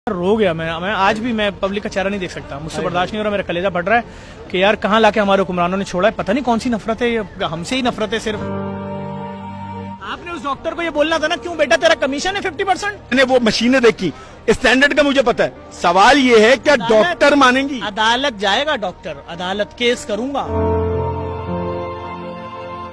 रो गया मैं आज भी मैं पब्लिक का चेहरा नहीं देख सकता, मुझसे बर्दाश्त नहीं हो रहा, मेरा कलेजा फट रहा है कि यार कहाँ लाके हमारे हुक्मरानों ने छोड़ा है। पता नहीं कौन सी नफरत है, ये हमसे ही नफरत है सिर्फ। आपने उस डॉक्टर को ये बोलना था ना, क्यों बेटा तेरा कमीशन है 50%। मैंने वो मशीनें देखी, स्टैंडर्ड का मुझे पता है। सवाल ये है क्या डॉक्टर मानेंगी? अदालत जाएगा डॉक्टर, अदालत केस करूंगा।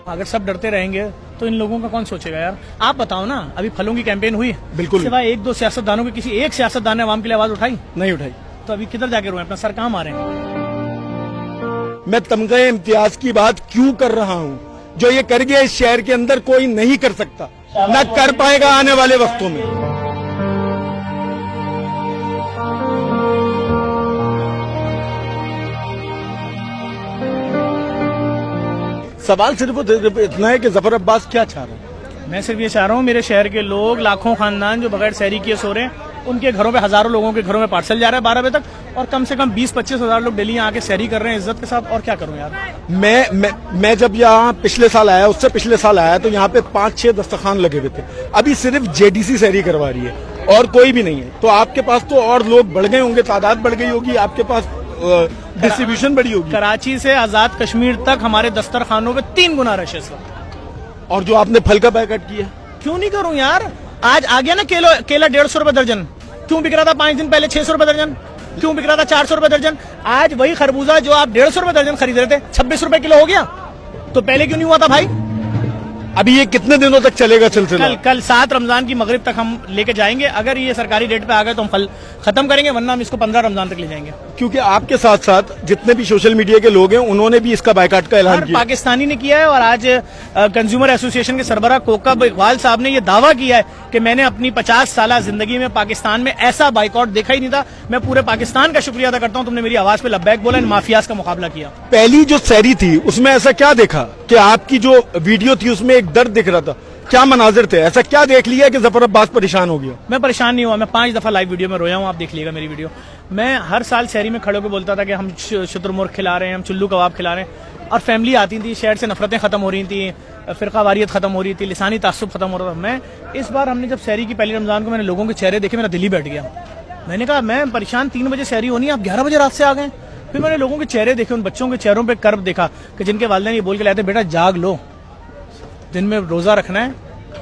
अगर सब डरते रहेंगे तो इन लोगों का कौन सोचेगा यार। आप बताओ ना, अभी फलों की कैंपेन हुई, बिल्कुल सिवाय एक दो सियासतदानों के किसी एक सियासतदान ने आवाम के लिए आवाज उठाई? नहीं उठाई। तो अभी किधर जाके रोए, अपना सर कहाँ मारे? मैं तमगा इम्तियाज की बात क्यों कर रहा हूँ? जो ये कर गया इस शहर के अंदर कोई नहीं कर सकता, न कर पाएगा आने वाले वक्तों में। सवाल सिर्फ इतना है कि जफर अब्बास क्या चाह रहे हैं। मैं सिर्फ ये चाह रहा हूँ, मेरे शहर के लोग, लाखों खानदान जो बगैर सहरी किए सो रहे हैं, उनके घरों पे हजारों लोगों के घरों में पार्सल जा रहा है 12 बजे तक, और कम से कम 20-25 हजार लोग डेली आके सहरी कर रहे हैं इज्जत के साथ। और क्या करूं यार। मैं जब यहाँ पिछले साल आया, उससे पिछले साल आया, तो यहाँ पे 5-6 दस्तरखान लगे हुए थे। अभी सिर्फ जेडीसी सहरी करवा रही है और कोई भी नहीं है। तो आपके पास तो और लोग बढ़ गए होंगे, तादाद बढ़ गई होगी, आपके पास डिस्ट्रीब्यूशन बड़ी होगी। कराची से आजाद कश्मीर तक हमारे दस्तरखानों पे 3 गुना रश है इस वक्त। और जो आपने फल का बैकअट किया, क्यों नहीं करूं यार। आज आ गया ना केला 150 रुपए दर्जन, क्यों बिक रहा था 5 दिन पहले 600 रुपए दर्जन, क्यों बिक रहा था 400 रुपए दर्जन। आज वही खरबूजा जो आप 150 रुपए दर्जन खरीद रहे थे 26 रुपए किलो हो गया। तो पहले क्यों नहीं हुआ था भाई। अभी ये कितने दिनों तक चलेगा सिलसिला? कल 7 रमजान की मगरिब तक हम लेके जाएंगे। अगर ये सरकारी रेट पे आ गए तो हम फल खत्म करेंगे, वरना हम इसको 15 रमजान तक ले जाएंगे। क्योंकि आपके साथ साथ जितने भी सोशल मीडिया के लोग हैं, उन्होंने भी इसका बायकाट का ऐलान किया। पाकिस्तानी ने किया है, और आज कंज्यूमर एसोसिएशन के सरबराह कोकब इकबाल साहब ने यह दावा किया है कि मैंने अपनी 50 साल जिंदगी में पाकिस्तान में ऐसा बाइकआउट देखा ही नहीं था। मैं पूरे पाकिस्तान का शुक्रिया अदा करता हूं, तुमने मेरी आवाज पे लब्बैक बोला, इन माफियाज का मुकाबला किया। पहली जो सहरी थी उसमें ऐसा क्या देखा कि आपकी जो वीडियो थी उसमें एक दर्द दिख रहा था? क्या मनाजिर थे? ऐसा क्या देख लिया कि जफर अब्बास परेशान हो गया? मैं परेशान नहीं हुआ, मैं 5 दफा लाइव वीडियो में रोया हूं, आप देख लीजिएगा मेरी वीडियो। मैं हर साल शहरी में खड़े होकर बोलता था कि हम शुतुरमुर्ग खिला रहे हैं, हम चुल्लू कबाब खिला रहे हैं, और फैमिली आती थी, शहर से नफरतें खत्म हो रही थी, फिरकावारियत खत्म हो रही थी, लिसानी तासुब खत्म हो रहा था। मैं इस बार हमने जब शहरी की पहली रमजान को मैंने लोगों के चेहरे देखे, मेरा दिल ही बैठ गया। मैंने कहा मैं परेशान, 3 बजे शहरी होनी, आप 11 बजे रात से आ गए। फिर मैंने लोगों के चेहरे देखे, उन बच्चों के चेहरों पर कर्ब देखा कि जिनके वालिदैन ये बोल के लाते, बेटा जाग लो, दिन में रोजा रखना है,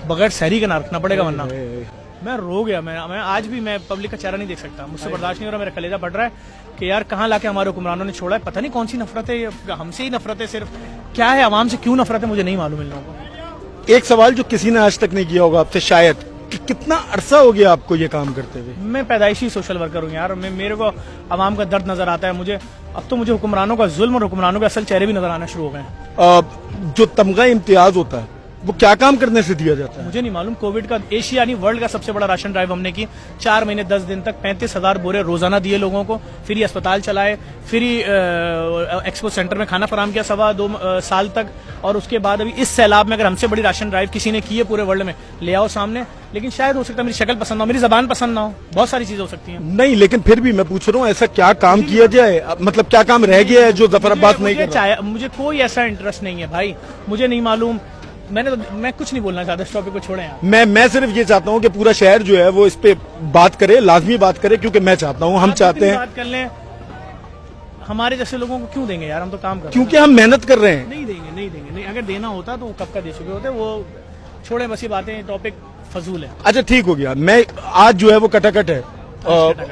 बगैर सहरी का ना रखना पड़ेगा, वरना। मैं रो गया। मैं आज भी मैं पब्लिक का चेहरा नहीं देख सकता, मुझसे बर्दाश्त नहीं हो रहा, मेरा कलेजा फट रहा है कि यार कहाँ लाके हमारे हुक्मरानों ने छोड़ा है। पता नहीं कौन सी नफरत है, ये हमसे ही नफरत है सिर्फ। क्या है, आवाम से क्यों नफरत है, मुझे नहीं मालूम इन लोगों को। एक सवाल जो किसी ने आज तक नहीं किया होगा आपसे शायद, कि कितना अरसा हो गया आपको ये काम करते हुए? मैं पैदाइशी सोशल वर्कर हूँ यार। मेरे को आवाम का दर्द नजर आता है मुझे। अब तो मुझे हुक्मरानों का जुल्म और हुक्मरानों के असल चेहरे भी नजर आना शुरू हो गए। जो तमगा इम्तियाज होता है वो क्या काम करने से दिया जाता है? मुझे नहीं मालूम। कोविड का एशिया नहीं वर्ल्ड का सबसे बड़ा राशन ड्राइव हमने की। 4 महीने 10 दिन तक 35,000 बोरे रोजाना दिए लोगों को, फ्री अस्पताल चलाए, फ्री एक्सपो सेंटर में खाना फराम किया 2.25 साल तक। और उसके बाद अभी इस सैलाब में अगर हमसे बड़ी राशन ड्राइव किसी ने की है पूरे वर्ल्ड में, ले आओ सामने। लेकिन शायद हो सकता है मेरी शक्ल पसंद ना हो, मेरी जबान पसंद ना हो, बहुत सारी चीजें हो सकती हैं। नहीं, लेकिन फिर भी मैं पूछ रहा हूँ ऐसा क्या काम किया जाए, मतलब क्या काम रह गया है जो जफर अब्बास नहीं कर रहा? मुझे कोई ऐसा इंटरेस्ट नहीं है भाई, मुझे नहीं मालूम। मैं कुछ नहीं बोलना चाहता, इस टॉपिक को छोड़ें यार। मैं सिर्फ ये चाहता हूँ कि पूरा शहर जो है वो इस पे बात करे, लाजमी बात करे, क्योंकि मैं चाहता हूँ, हम चाहते हैं। बात कर लें, हमारे जैसे लोगों को क्यों देंगे यार, हम तो काम कर रहे हैं। क्योंकि हम मेहनत कर रहे हैं। नहीं देंगे। नहीं, अगर देना होता तो वो कब का दे चुके होते। वो छोड़े, बस ये बातें, टॉपिक फजूल है। अच्छा ठीक हो गया। मैं आज जो है वो कटाकट है,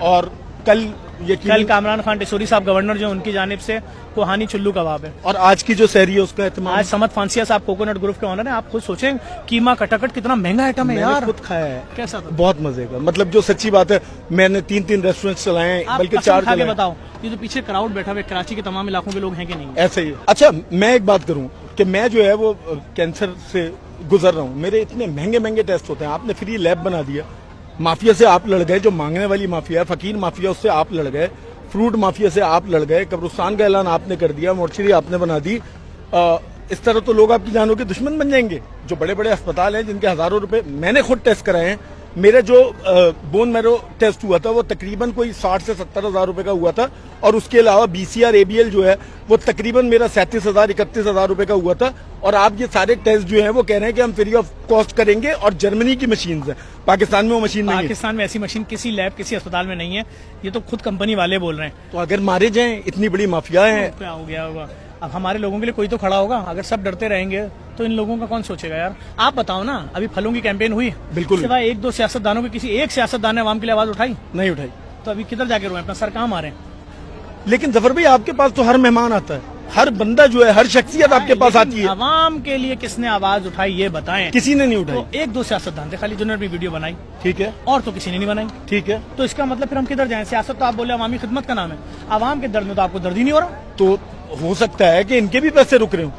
और कल कामरान खान टेसोरी साहब गवर्नर जो, उनकी जानिब से कोहानी चुल्लू कबाब है। और आज की जो सहरी है उसका एहतमाम आज समद फांसिया साहब कोकोनट ग्रुप के ऑनर है। आप खुद सोचें, कीमा कटाकट कितना महंगा आइटम है यार। खुद खाया है, कैसा था? बहुत मजे का। मतलब जो सच्ची बात है, मैंने 3 रेस्टोरेंट चलाए हैं, बल्कि 4 चलाए। बताओ, ये जो पीछे क्राउड बैठा हुआ कराची के तमाम इलाकों के लोग हैं कि नहीं? ऐसे ही। अच्छा, मैं एक बात करूं कि मैं जो है वो कैंसर से गुजर रहा हूं, मेरे इतने महंगे टेस्ट होते हैं, आपने फ्री लैब बना दिया, माफिया से आप लड़ गए, जो मांगने वाली माफिया है, फकीर माफिया, उससे आप लड़ गए, फ्रूट माफिया से आप लड़ गए, कब्रिस्तान का ऐलान आपने कर दिया, मोर्चरी आपने बना दी। इस तरह तो लोग आपकी जानों के दुश्मन बन जाएंगे। जो बड़े बड़े अस्पताल हैं जिनके हजारों रुपए मैंने खुद टेस्ट कराए हैं, मेरा जो बोन मैरो टेस्ट हुआ था वो तकरीबन कोई 60 से 70 हजार रुपए का हुआ था, और उसके अलावा बीसीआर एबीएल जो है वो तकरीबन मेरा 37,000 31,000 रुपए का हुआ था। और आप ये सारे टेस्ट जो हैं वो कह रहे हैं कि हम फ्री ऑफ कॉस्ट करेंगे, और जर्मनी की मशीन है, पाकिस्तान में वो मशीन नहीं है। पाकिस्तान में ऐसी मशीन किसी लैब किसी अस्पताल में नहीं है, ये तो खुद कंपनी वाले बोल रहे हैं। तो अगर मारे जाएं, इतनी बड़ी माफिया है। क्या हो गया होगा? अब हमारे लोगों के लिए कोई तो खड़ा होगा। अगर सब डरते रहेंगे तो इन लोगों का कौन सोचेगा यार? आप बताओ ना, अभी फलों की कैंपेन हुई, बिल्कुल सिवाय एक दो सियासतदानों के किसी एक सियासतदान ने आवाम के लिए आवाज उठाई? नहीं उठाई। तो अभी किधर जाके रोए? अपना सर कहाँ मारे? लेकिन जफर भाई आपके पास तो हर मेहमान आता है, हर बंदा जो है, हर शख्सियत आपके पास आती है। आवाम के लिए किसने आवाज उठाई ये बताएं? किसी ने नहीं उठाई। तो एक दो सियासतदान थे खाली जिन्होंने भी वीडियो बनाई, ठीक है, और तो किसी ने नहीं बनाई। ठीक है। तो इसका मतलब फिर हम किधर जाएं? सियासत तो आप बोले अवामी खिदमत का नाम है, आवाम के दर्द में तो आपको दर्द ही नहीं हो रहा। तो हो सकता है कि इनके भी पैसे रुक रहे हो।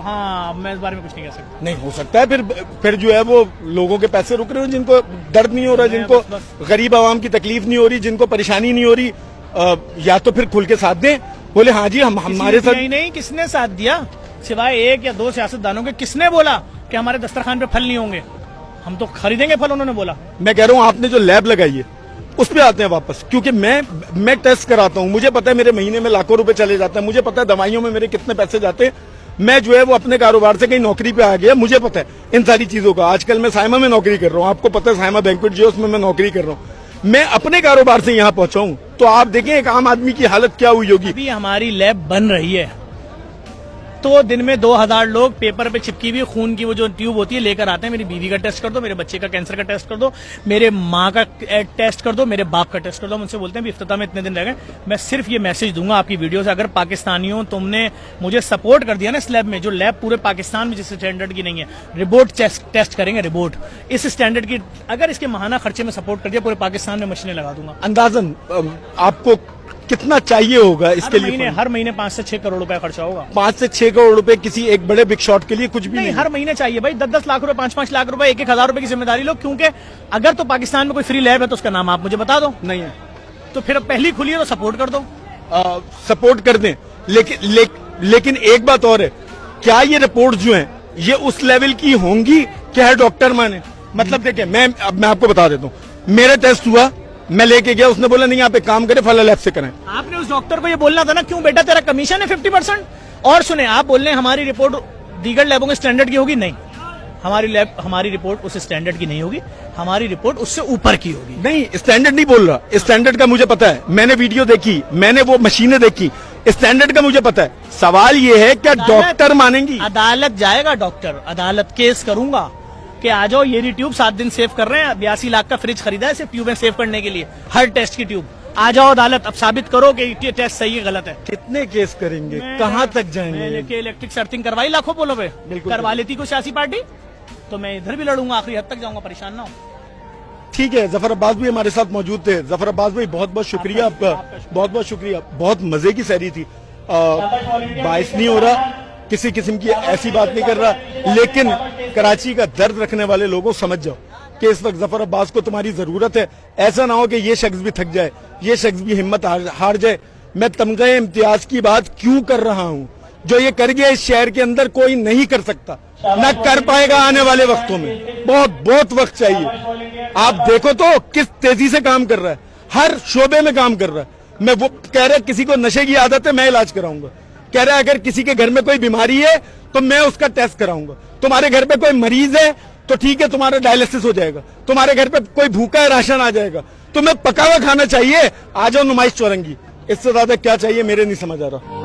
हाँ, मैं इस बारे में कुछ नहीं कह सकता। नहीं हो सकता है, फिर जो है वो लोगों के पैसे रुक रहे हो जिनको दर्द नहीं हो रहा, जिनको गरीब आवाम की तकलीफ नहीं हो रही, जिनको परेशानी नहीं हो रही। या तो फिर खुल के साथ दें, बोले हाँ जी हम हमारे साथ। नहीं, किसने साथ दिया? सिवाय एक या दो सियासतदानों के किसने बोला कि हमारे दस्तरखान पे फल नहीं होंगे? हम तो खरीदेंगे फल, उन्होंने बोला। मैं कह रहा हूँ आपने जो लैब लगाई है उस पे आते हैं वापस, क्योंकि मैं टेस्ट कराता हूँ, मुझे पता है मेरे महीने में लाखों रुपए चले जाते हैं, मुझे पता है दवाइयों में मेरे कितने पैसे जाते हैं। मैं जो है वो अपने कारोबार से कहीं नौकरी पे आ गया, मुझे पता है इन सारी चीजों का। आजकल मैं साइमा में नौकरी कर रहा हूँ, आपको पता है साइमा बैंक्वेट जो है उसमें मैं नौकरी कर रहा हूँ। मैं अपने कारोबार से यहाँ पहुंचा हूँ, तो आप देखें एक आम आदमी की हालत क्या हुई होगी। अभी हमारी लैब बन रही है तो दिन में 2000 लोग पेपर पे चिपकी हुई खून की वो जो ट्यूब होती है लेकर आते हैं। मेरी बीवी का टेस्ट कर दो, मेरे बच्चे का कैंसर का टेस्ट कर दो, मेरे माँ का टेस्ट कर दो, मेरे बाप का टेस्ट कर दो। मुझसे बोलते हैं इफ्तिताह में इतने दिन रह गए। मैं सिर्फ ये मैसेज दूंगा आपकी वीडियो से, अगर पाकिस्तानियों तुमने मुझे सपोर्ट कर दिया ना इस लैब में, जो लैब पूरे पाकिस्तान में जिस स्टैंडर्ड की नहीं है, रिपोर्ट टेस्ट करेंगे, रिपोर्ट इस स्टैंडर्ड की, अगर इसके महाना खर्चे में सपोर्ट कर दिया, पूरे पाकिस्तान में मशीनें लगा दूंगा। अंदाजन आपको कितना चाहिए होगा इसके लिए? हर महीने 5 से 6 करोड़ रुपए खर्चा होगा। 5 से 6 करोड़ रुपए किसी एक बड़े बिग शॉट के लिए कुछ भी नहीं। हर महीने चाहिए भाई, 10-10 लाख रुपए, 5-5 लाख रुपए, 1-1 हजार रुपए की जिम्मेदारी लो। क्योंकि अगर तो पाकिस्तान में कोई फ्री लैब है तो उसका नाम आप मुझे बता दो। नहीं है तो फिर पहली खुली है तो सपोर्ट कर दो। सपोर्ट कर दें, लेकिन एक बात और है, क्या ये रिपोर्ट जो है ये उस लेवल की होंगी क्या है डॉक्टर माने? मतलब देखिए मैं आपको बता देता हूँ, मेरा टेस्ट हुआ, मैं लेके गया, उसने बोला नहीं आप एक काम करें फला लैब से करें। आपने उस डॉक्टर को ये बोलना था ना, क्यों बेटा तेरा कमीशन है 50%। और सुने, आप बोल रहे हैं हमारी रिपोर्ट दीगर लैबों के स्टैंडर्ड की होगी। नहीं, हमारी रिपोर्ट उस स्टैंडर्ड की नहीं होगी, हमारी रिपोर्ट उससे ऊपर की होगी। नहीं, स्टैंडर्ड नहीं बोल रहा, स्टैंडर्ड का मुझे पता है, मैंने वीडियो देखी, मैंने वो मशीनें देखी, स्टैंडर्ड का मुझे पता है। सवाल ये है क्या डॉक्टर मानेंगी? अदालत जाएगा डॉक्टर, अदालत केस करूंगा कि आ जाओ ये ट्यूब 7 दिन सेव कर रहे हैं, 82 लाख का फ्रिज खरीदा है सिर्फ ट्यूबें सेव करने के लिए, हर टेस्ट की ट्यूब। आ जाओ अदालत, अब साबित करो कि ये टेस्ट सही है गलत है। कितने केस करेंगे, कहाँ तक जाएंगे? मैंने इलेक्ट्रिक सर्थिंग करवाई लाखों पोलों पे, करवा लेती कोई सियासी पार्टी तो मैं इधर भी लड़ूंगा, आखिरी हद तक जाऊंगा, परेशान ना हो। ठीक है, जफर अब्बास भी हमारे साथ मौजूद थे। जफर अब्बास भाई बहुत बहुत शुक्रिया आपका, बहुत बहुत शुक्रिया। बहुत मजे की सैरी थी, बाइस नहीं हो रहा, किसी किस्म की ऐसी बात नहीं कर रहा, लेकिन कराची का दर्द रखने वाले लोगों समझ जाओ कि इस वक्त जफर अब्बास को तुम्हारी जरूरत है। ऐसा ना हो कि ये शख्स भी थक जाए, ये शख्स भी हिम्मत हार जाए। मैं तमगे इम्तियाज की बात क्यों कर रहा हूँ? जो ये कर गया इस शहर के अंदर कोई नहीं कर सकता, न कर पाएगा आने वाले वक्तों में। बहुत वक्त चाहिए। आप देखो तो किस तेजी से काम कर रहा है, हर शोबे में काम कर रहा है। मैं वो कह रहा है किसी को नशे की आदत है मैं इलाज कराऊंगा, कह रहा है अगर किसी के घर में कोई बीमारी है तो मैं उसका टेस्ट कराऊंगा, तुम्हारे घर पे कोई मरीज है तो ठीक है तुम्हारा डायलिसिस हो जाएगा, तुम्हारे घर पे कोई भूखा है राशन आ जाएगा, तुम्हें पका हुआ खाना चाहिए, आ जाओ नुमाइश चौरंगी। इससे ज्यादा क्या चाहिए मेरे नहीं समझ आ रहा।